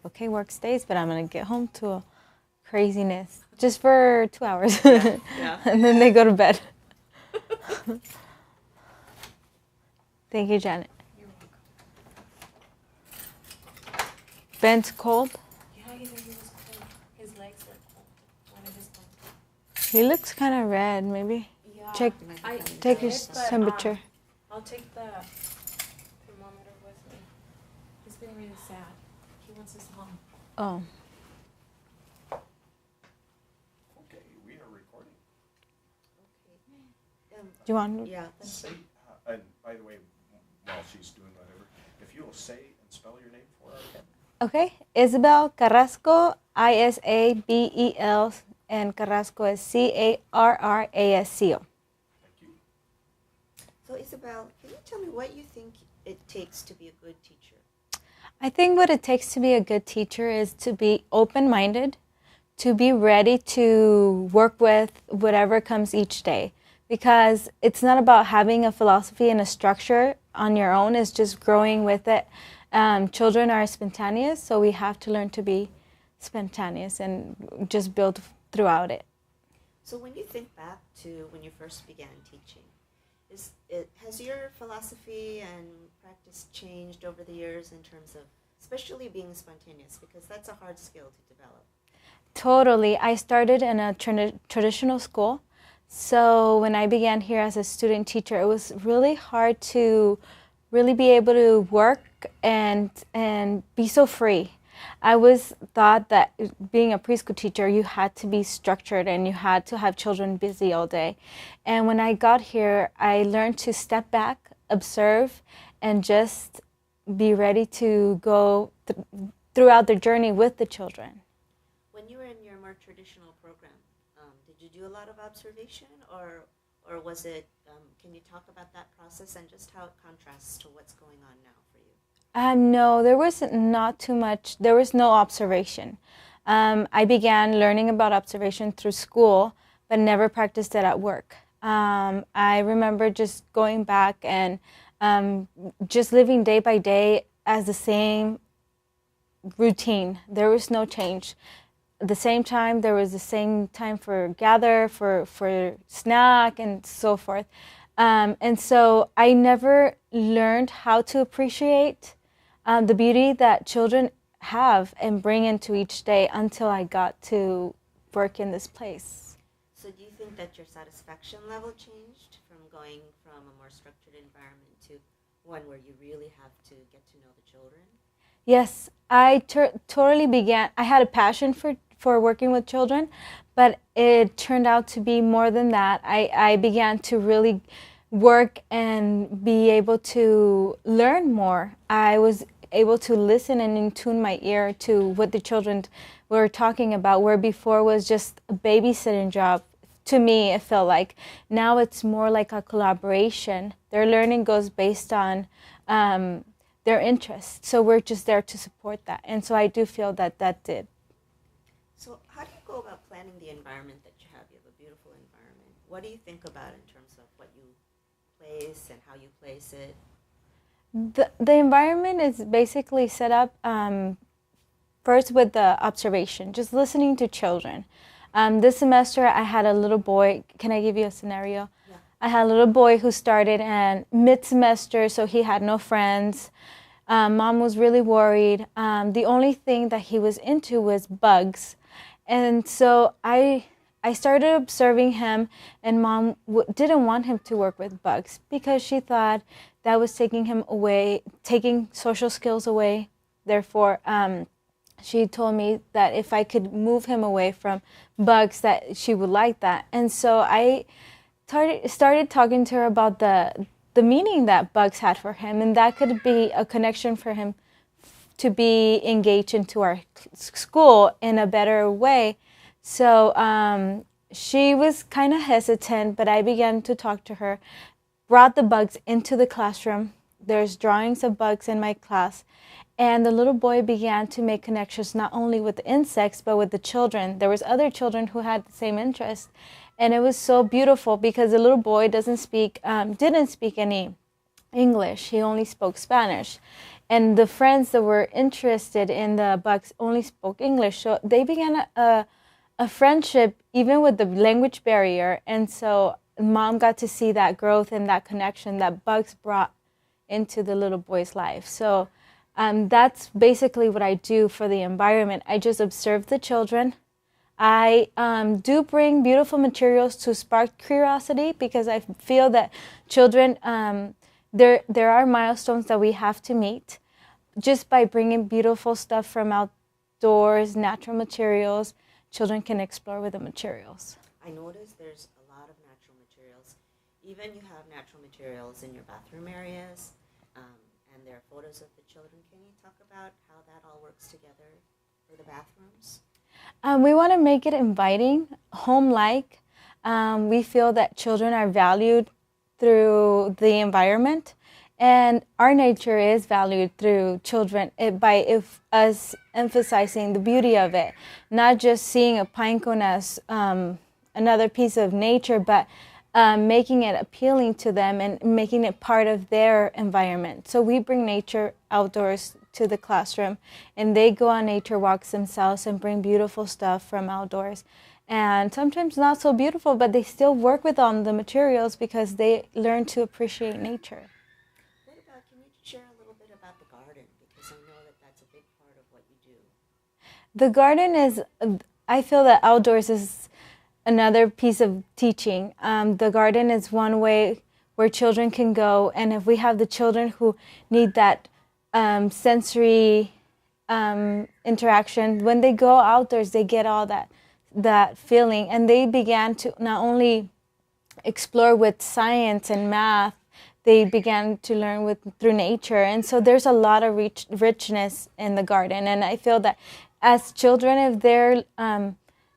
okay, work stays, but I'm going to get home to a craziness just for 2 hours. Yeah. And then they go to bed. Thank you, Janet. You're welcome. Ben's cold. Yeah, he said he was cold. His legs were cold. One of his legs. He looks kind of red, maybe. Yeah. Check, I take did, his but, temperature. I'll take the thermometer with me. He's been really sad. He wants his mom. Oh. Okay, we are recording. Okay. Do you want? Yeah. Say, and by the way, while she's doing whatever, if you'll say and spell your name for our kid. Okay. Isabel Carrasco, Isabel, and Carrasco is Carrasco. Thank you. So Isabel, can you tell me what you think it takes to be a good teacher? I think what it takes to be a good teacher is to be open-minded, to be ready to work with whatever comes each day. Because it's not about having a philosophy and a structure on your own, it's just growing with it. Children are spontaneous, so we have to learn to be spontaneous and just build throughout it. So when you think back to when you first began teaching, has your philosophy and practice changed over the years in terms of especially being spontaneous? Because that's a hard skill to develop. Totally. I started in a traditional school. So when I began here as a student teacher, it was really hard to really be able to work and be so free. I was thought that being a preschool teacher, you had to be structured and you had to have children busy all day. And when I got here, I learned to step back, observe, and just be ready to go throughout the journey with the children. When you were in your more traditional program, did you do a lot of observation, or was it? Can you talk about that process and just how it contrasts to what's going on now for you? No, there was not too much. There was no observation. I began learning about observation through school, but never practiced it at work. I remember just going back and just living day by day as the same routine. There was no change. At the same time, there was the same time for gather, for snack, and so forth. And so I never learned how to appreciate the beauty that children have and bring into each day until I got to work in this place. So do you think that your satisfaction level changed from going from a more structured environment to one where you really have to get to know the children? Yes, I totally began. I had a passion for working with children, but it turned out to be more than that. I began to really work and be able to learn more. I was able to listen and tune my ear to what the children were talking about, where before was just a babysitting job. To me, it felt like. Now it's more like a collaboration. Their learning goes based on their interests. So we're just there to support that. And so I do feel that that did. So how do you go about planning the environment that you have? You have a beautiful environment. What do you think about in terms of what you place and how you place it? The environment is basically set up first with the observation, just listening to children. This semester I had a little boy. Can I give you a scenario? Yeah. I had a little boy who started and mid-semester, so he had no friends. Mom was really worried. The only thing that he was into was bugs. And so I started observing him, and Mom didn't want him to work with bugs because she thought that was taking him away, taking social skills away. Therefore, she told me that if I could move him away from bugs, that she would like that. And so I started talking to her about the meaning that bugs had for him, and that could be a connection for him to be engaged into our school in a better way. So she was kind of hesitant, but I began to talk to her, brought the bugs into the classroom. There's drawings of bugs in my class. And the little boy began to make connections not only with the insects, but with the children. There was other children who had the same interest. And it was so beautiful because the little boy didn't speak any English. He only spoke Spanish. And the friends that were interested in the bugs only spoke English. So they began a friendship even with the language barrier. And so mom got to see that growth and that connection that bugs brought into the little boy's life. So that's basically what I do for the environment. I just observe the children. I do bring beautiful materials to spark curiosity, because I feel that children, there are milestones that we have to meet. Just by bringing beautiful stuff from outdoors, natural materials, children can explore with the materials. I noticed there's a lot of natural materials. Even you have natural materials in your bathroom areas, and there are photos of the children. Can you talk about how that all works together for the bathrooms? We want to make it inviting, home-like. We feel that children are valued through the environment, and our nature is valued through children by us emphasizing the beauty of it, not just seeing a pine cone as another piece of nature, but making it appealing to them and making it part of their environment. So we bring nature outdoors to the classroom, and they go on nature walks themselves and bring beautiful stuff from outdoors. And sometimes not so beautiful, but they still work with on the materials because they learn to appreciate nature. What about, can you share a little bit about the garden? Because I know that that's a big part of what you do. The garden is, I feel that outdoors is another piece of teaching. The garden is one way where children can go, and if we have the children who need that sensory interaction, when they go outdoors, they get all that feeling, and they began to not only explore with science and math, they began to learn through nature. And so there's a lot of richness in the garden, and I feel that as children, if they're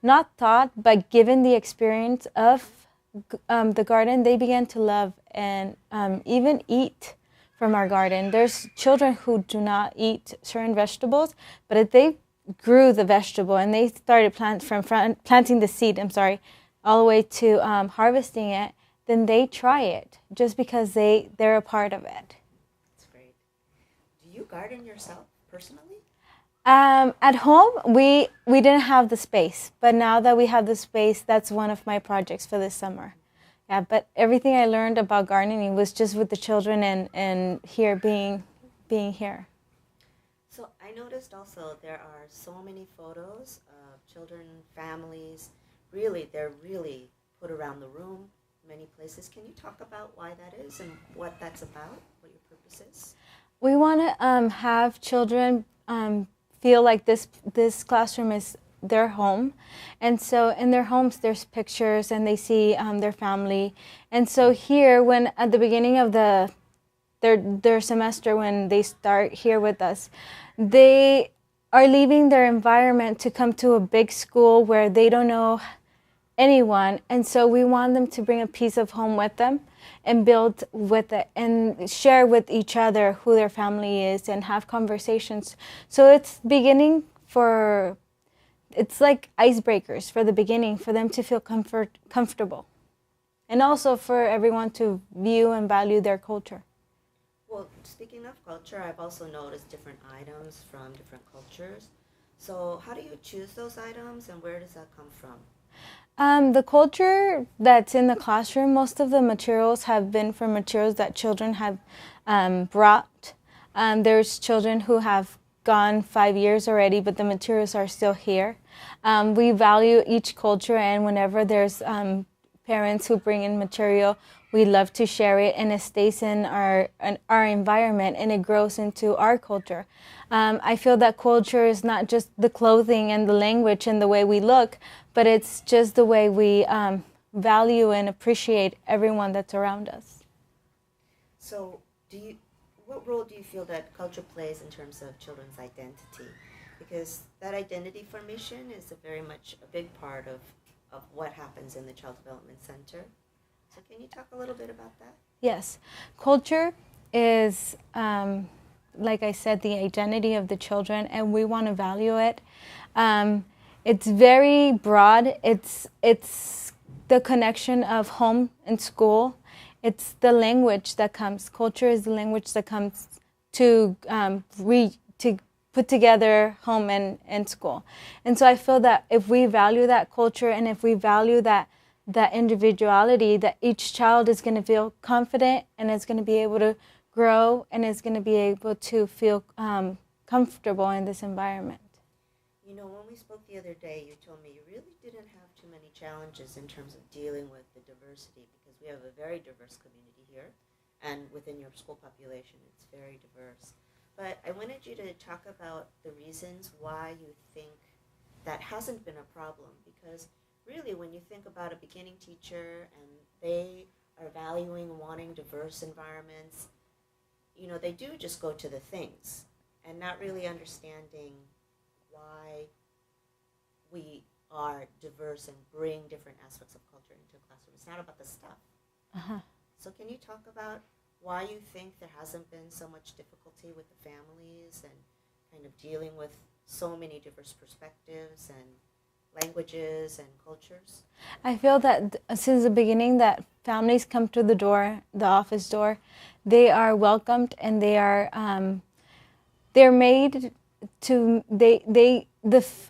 not taught but given the experience of the garden, they begin to love and even eat from our garden. There's children who do not eat certain vegetables, but if they grew the vegetable and they started planting the seed, all the way to harvesting it, then they try it just because they're a part of it. That's great. Do you garden yourself personally? At home, we didn't have the space, but now that we have the space, that's one of my projects for this summer. Yeah, but everything I learned about gardening was just with the children and here being here. So I noticed also there are so many photos of children, families. Really, they're really put around the room, many places. Can you talk about why that is and what that's about, what your purpose is? We want to have children feel like this classroom is their home, and so in their homes there's pictures and they see their family. And so here, when at the beginning of their semester, when they start here with us, they are leaving their environment to come to a big school where they don't know anyone, and so we want them to bring a piece of home with them and build with it and share with each other who their family is and have conversations. So it's it's like icebreakers for the beginning, for them to feel comfortable, and also for everyone to view and value their culture. Well, speaking of culture, I've also noticed different items from different cultures. So how do you choose those items, and where does that come from? The culture that's in the classroom, most of the materials have been from materials that children have brought. There's children who have gone 5 years already, but the materials are still here. We value each culture, and whenever there's parents who bring in material, we love to share it, and it stays in our environment, and it grows into our culture. I feel that culture is not just the clothing and the language and the way we look, but it's just the way we value and appreciate everyone that's around us. So what role do you feel that culture plays in terms of children's identity? Because that identity formation is very much a big part of what happens in the Child Development Center. So can you talk a little bit about that? Yes. Culture is, like I said, the identity of the children, and we want to value it. It's very broad. It's the connection of home and school. It's the language that comes. Culture is the language that comes to put together home and school. And so I feel that if we value that culture and if we value that individuality, that each child is going to feel confident and is going to be able to grow and is going to be able to feel comfortable in this environment. You know, when we spoke the other day, you told me you really didn't have too many challenges in terms of dealing with the diversity, because we have a very diverse community here, and within your school population, it's very diverse. But I wanted you to talk about the reasons why you think that hasn't been a problem, because really when you think about a beginning teacher and they are valuing wanting diverse environments, you know, they do just go to the things and not really understanding why we are diverse and bring different aspects of culture into a classroom. It's not about the stuff. So can you talk about why you think there hasn't been so much difficulty with the families and kind of dealing with so many diverse perspectives and languages and cultures? I feel that since the beginning that families come to the door, the office door, they are welcomed and they are they're made to the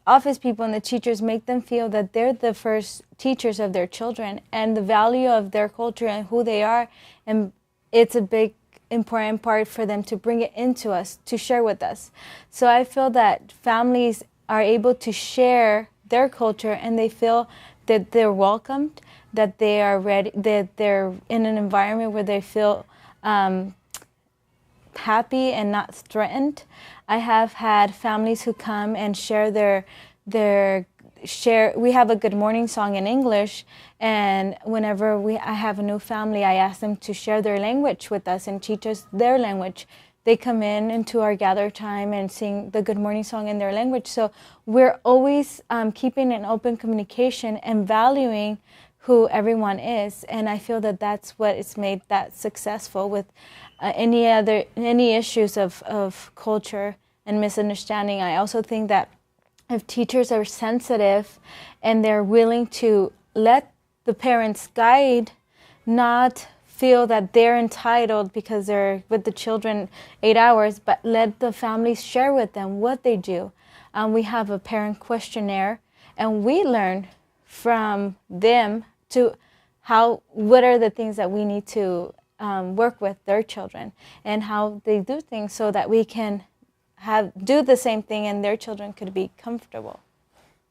office people and the teachers make them feel that they're the first teachers of their children and the value of their culture and who they are, and it's a big important part for them to bring it into us, to share with us. So I feel that families are able to share their culture and they feel that they're welcomed, that they are ready, that they're in an environment where they feel happy and not threatened. I have had families who come and share we have a good morning song in English, and whenever I have a new family, I ask them to share their language with us and teach us their language. They come in into our gather time and sing the good morning song in their language. So we're always keeping an open communication and valuing who everyone is, and I feel that that's what is made that successful with any issues of culture and misunderstanding. I also think that if teachers are sensitive and they're willing to let the parents guide, not feel that they're entitled because they're with the children 8 hours, but let the families share with them what they do. We have a parent questionnaire, and we learn from them to what are the things that we need to work with their children and how they do things so that we can do the same thing and their children could be comfortable.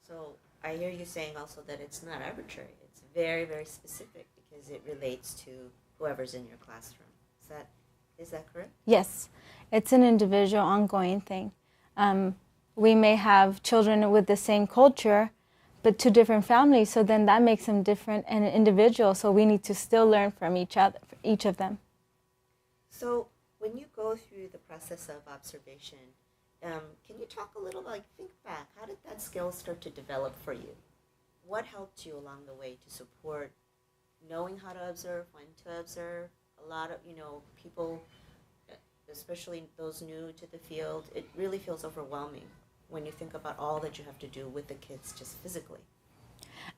So I hear you saying also that it's not arbitrary. It's very, very specific because it relates to whoever's in your classroom. Is that correct? Yes. It's an individual, ongoing thing. We may have children with the same culture, but two different families, so then that makes them different and individual, so we need to still learn from each of them. So when you go through the process of observation, can you talk a little, think back, how did that skill start to develop for you? What helped you along the way to support knowing how to observe, when to observe? A lot of, people, especially those new to the field, it really feels overwhelming when you think about all that you have to do with the kids just physically.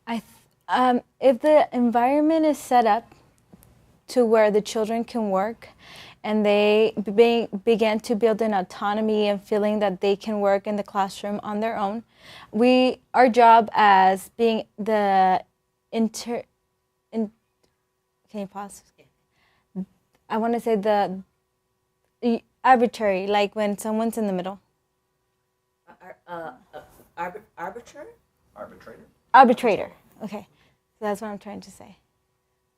If the environment is set up to where the children can work and they begin to build an autonomy and feeling that they can work in the classroom on their own, our job as being the can you pause? Yeah. I want to say the arbitrary, like when someone's in the middle. Arbitrator? Arbitrator. Okay, so that's what I'm trying to say.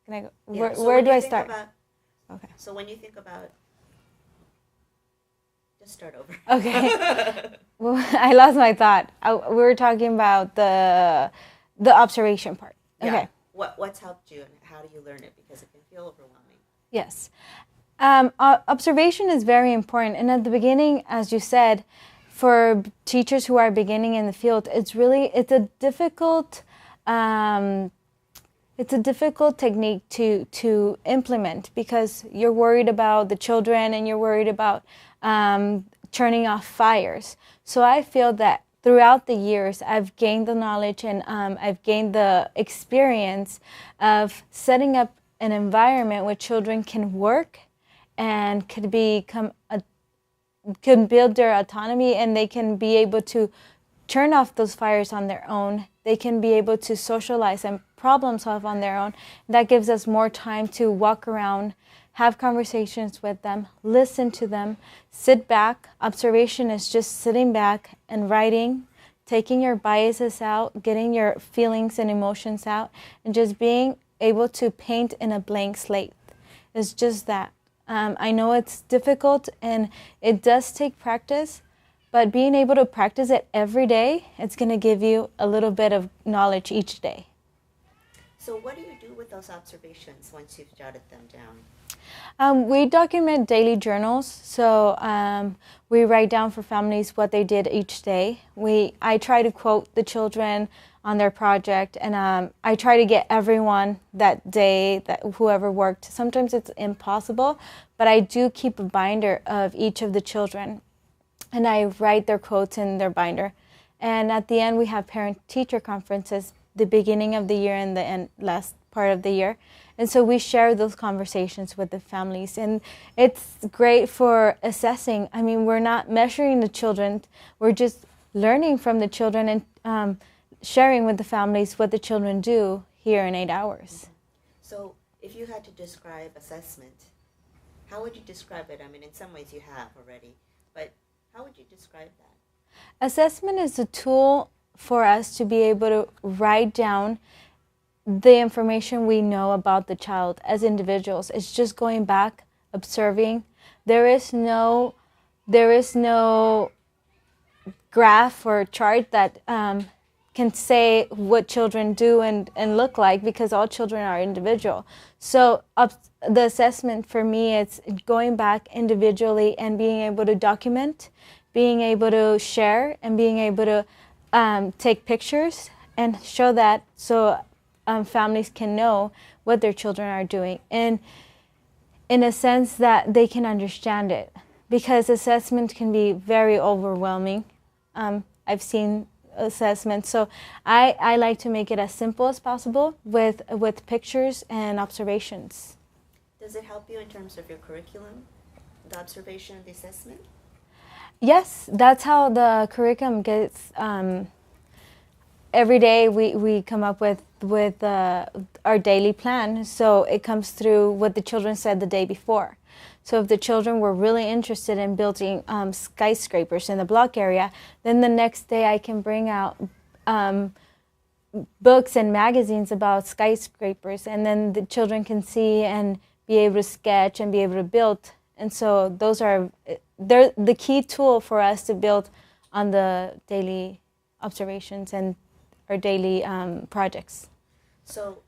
Can I go? Yeah. Where do I start? Okay. So when you think about, just start over. Okay. Well, I lost my thought. We were talking about the observation part. Okay. Yeah. What's helped you and how do you learn it? Because it can feel overwhelming. Yes. Observation is very important, and at the beginning, as you said, for teachers who are beginning in the field, it's a difficult technique to implement because you're worried about the children and you're worried about turning off fires. So I feel that throughout the years, I've gained the knowledge and I've gained the experience of setting up an environment where children can work and could become can build their autonomy, and they can be able to turn off those fires on their own. They can be able to socialize and problem solve on their own. That gives us more time to walk around, have conversations with them, listen to them, sit back. Observation is just sitting back and writing, taking your biases out, getting your feelings and emotions out, and just being able to paint in a blank slate. It's just that. I know it's difficult and it does take practice, but being able to practice it every day, it's going to give you a little bit of knowledge each day. So what do you do with those observations once you've jotted them down? We document daily journals, so we write down for families what they did each day. I try to quote the children on their project, and I try to get everyone that day, that whoever worked. Sometimes it's impossible, but I do keep a binder of each of the children, and I write their quotes in their binder. And at the end, we have parent-teacher conferences, the beginning of the year and the last part of the year. And so we share those conversations with the families. And it's great for assessing. I mean, we're not measuring the children. We're just learning from the children and sharing with the families what the children do here in 8 hours. So if you had to describe assessment, how would you describe it? I mean, in some ways you have already, but how would you describe that? Assessment is a tool for us to be able to write down the information we know about the child as individuals. It's just going back, observing. There is no graph or chart that can say what children do and look like, because all children are individual. So the assessment for me, it's going back individually and being able to document, being able to share, and being able to take pictures and show that, so families can know what their children are doing, and in a sense that they can understand it, because assessment can be very overwhelming. I've seen assessments, so I like to make it as simple as possible with pictures and observations. Does it help you in terms of your curriculum, the observation and the assessment? Yes, that's how the curriculum gets. Every day we come up with our daily plan, so it comes through what the children said the day before. So if the children were really interested in building skyscrapers in the block area, then the next day I can bring out books and magazines about skyscrapers, and then the children can see and be able to sketch and be able to build. And so they're the key tool for us to build on the daily observations and our daily projects. So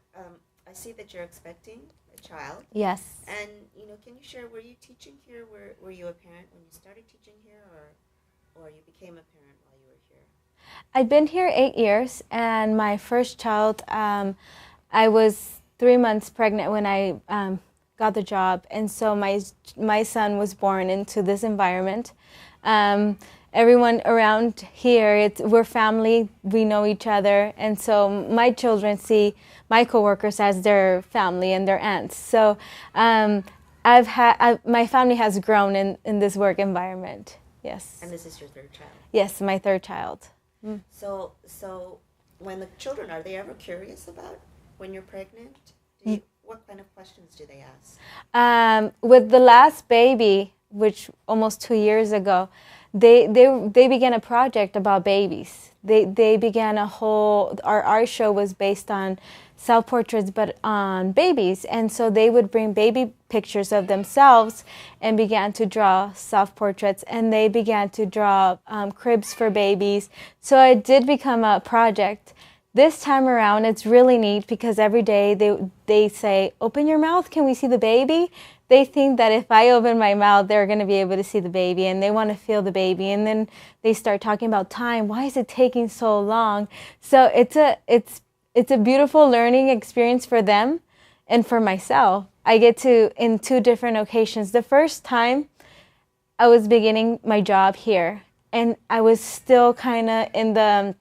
I see that you're expecting a child. Yes. And can you share, were you teaching here? Were you a parent when you started teaching here, or you became a parent while you were here? I've been here 8 years, and my first child, I was 3 months pregnant when I got the job, and so my son was born into this environment. Everyone around here, we're family, we know each other, and so my children see my coworkers as their family and their aunts. So my family has grown in this work environment. Yes. And this is your third child? Yes, my third child. Mm. So when the children, are they ever curious about when you're pregnant? What kind of questions do they ask? With the last baby, which almost 2 years ago, they began a project about babies. They began our show was based on self-portraits, but on babies. And so they would bring baby pictures of themselves and began to draw self-portraits, and they began to draw cribs for babies. So it did become a project. This time around, it's really neat because every day they say, "Open your mouth, can we see the baby?" They think that if I open my mouth, they're going to be able to see the baby, and they want to feel the baby. And then they start talking about time. Why is it taking so long? So it's a beautiful learning experience for them and for myself. I get to, in 2 different occasions. The first time, I was beginning my job here, and I was still kind of in the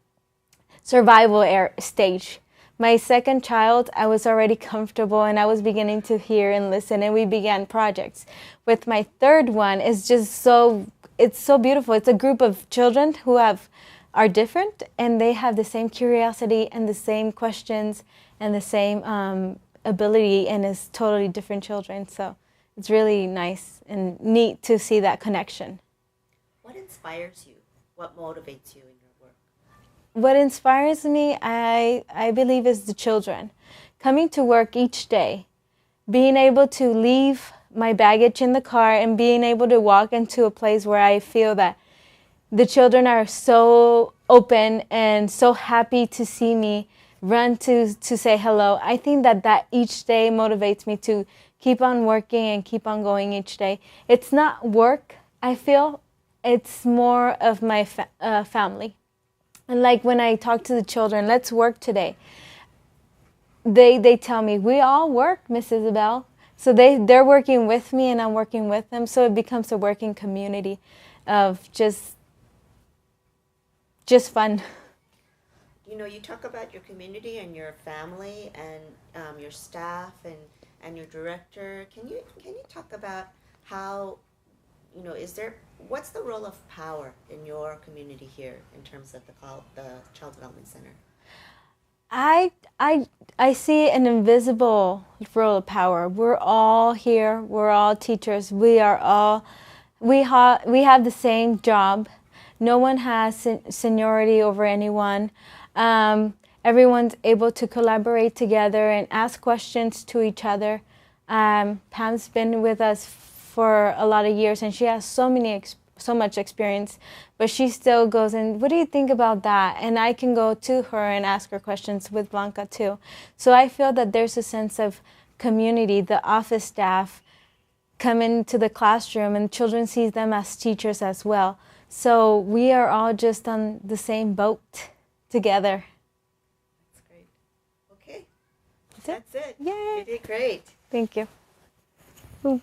survival stage. My second child, I was already comfortable, and I was beginning to hear and listen, and we began projects. With my third one, it's just so it's so beautiful. It's a group of children who are different, and they have the same curiosity and the same questions and the same ability, and it's totally different children. So it's really nice and neat to see that connection. What inspires you? What motivates you in your work? What inspires me, I believe, is the children. Coming to work each day, being able to leave my baggage in the car and being able to walk into a place where I feel that the children are so open and so happy to see me, run to say hello. I think that each day motivates me to keep on working and keep on going each day. It's not work, I feel. It's more of my family. And like when I talk to the children, let's work today. They tell me, we all work, Miss Isabel. So they're working with me and I'm working with them. So it becomes a working community of just fun. You know, you talk about your community and your family and your staff and your director. Can you talk about how, you know, what's the role of power in your community here in terms of the Child Development Center? I see an invisible role of power. We're all here. We're all teachers. We have the same job. No one has seniority over anyone. Everyone's able to collaborate together and ask questions to each other. Pam's been with us for a lot of years, and she has so much experience, but she still goes and, what do you think about that? And I can go to her and ask her questions with Blanca too. So I feel that there's a sense of community. The office staff come into the classroom and children see them as teachers as well. So we are all just on the same boat together. That's great. Okay. That's it. Yay. You did great. Thank you. Ooh.